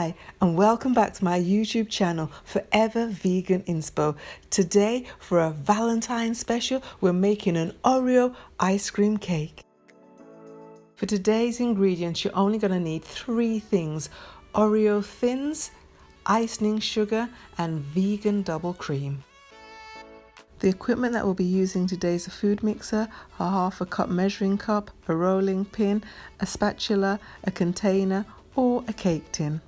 Hi, and welcome back to my YouTube channel, Forever Vegan Inspo. Today, for a Valentine's special, we're making an Oreo ice cream cake. For today's ingredients, you're only going to need 3 things: Oreo thins, icing sugar, and vegan double cream. The equipment that we'll be using today is a food mixer, a half a cup measuring cup, a rolling pin, a spatula, a container, or a cake tin.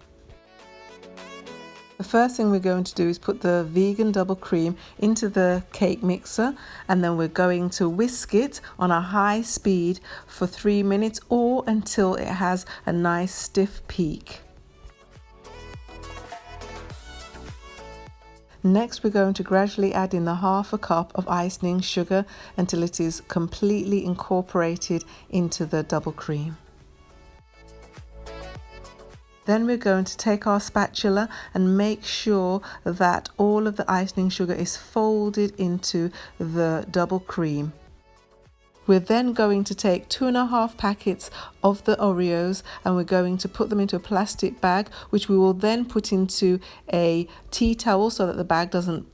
The first thing we're going to do is put the vegan double cream into the cake mixer, and then we're going to whisk it on a high speed for 3 minutes or until it has a nice stiff peak. Next, we're going to gradually add in the half a cup of icing sugar until it is completely incorporated into the double cream. Then we're going to take our spatula and make sure that all of the icing sugar is folded into the double cream. We're then going to take 2.5 packets of the Oreos and we're going to put them into a plastic bag, which we will then put into a tea towel so that the bag doesn't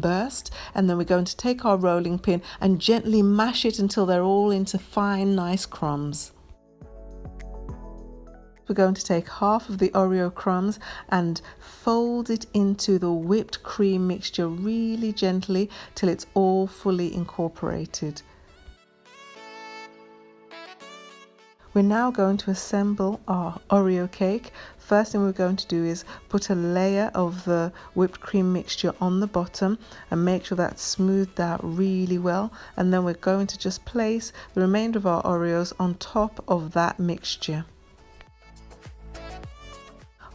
burst. And then we're going to take our rolling pin and gently mash it until they're all into fine, nice crumbs. We're going to take half of the Oreo crumbs and fold it into the whipped cream mixture really gently till it's all fully incorporated. We're now going to assemble our Oreo cake. First thing we're going to do is put a layer of the whipped cream mixture on the bottom and make sure that's smoothed out really well. And then we're going to just place the remainder of our Oreos on top of that mixture.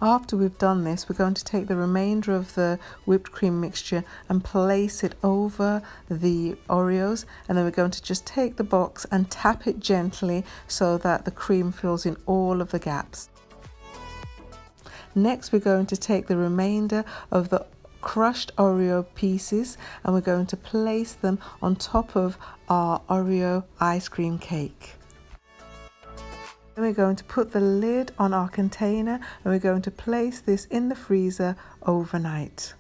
After we've done this, we're going to take the remainder of the whipped cream mixture and place it over the Oreos, and then we're going to just take the box and tap it gently so that the cream fills in all of the gaps. Next, we're going to take the remainder of the crushed Oreo pieces and we're going to place them on top of our Oreo ice cream cake. Then we're going to put the lid on our container and we're going to place this in the freezer overnight.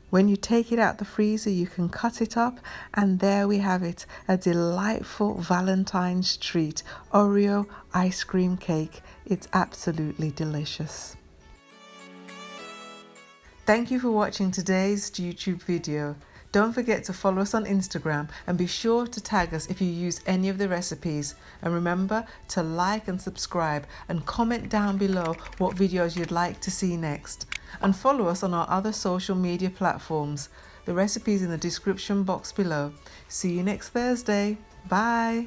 When you take it out the freezer, you can cut it up, and there we have it, a delightful Valentine's treat, Oreo ice cream cake. It's absolutely delicious. Thank you for watching today's YouTube video. Don't forget to follow us on Instagram and be sure to tag us if you use any of the recipes. And remember to like and subscribe and comment down below what videos you'd like to see next. And follow us on our other social media platforms. The recipes in the description box below. See you next Thursday. Bye.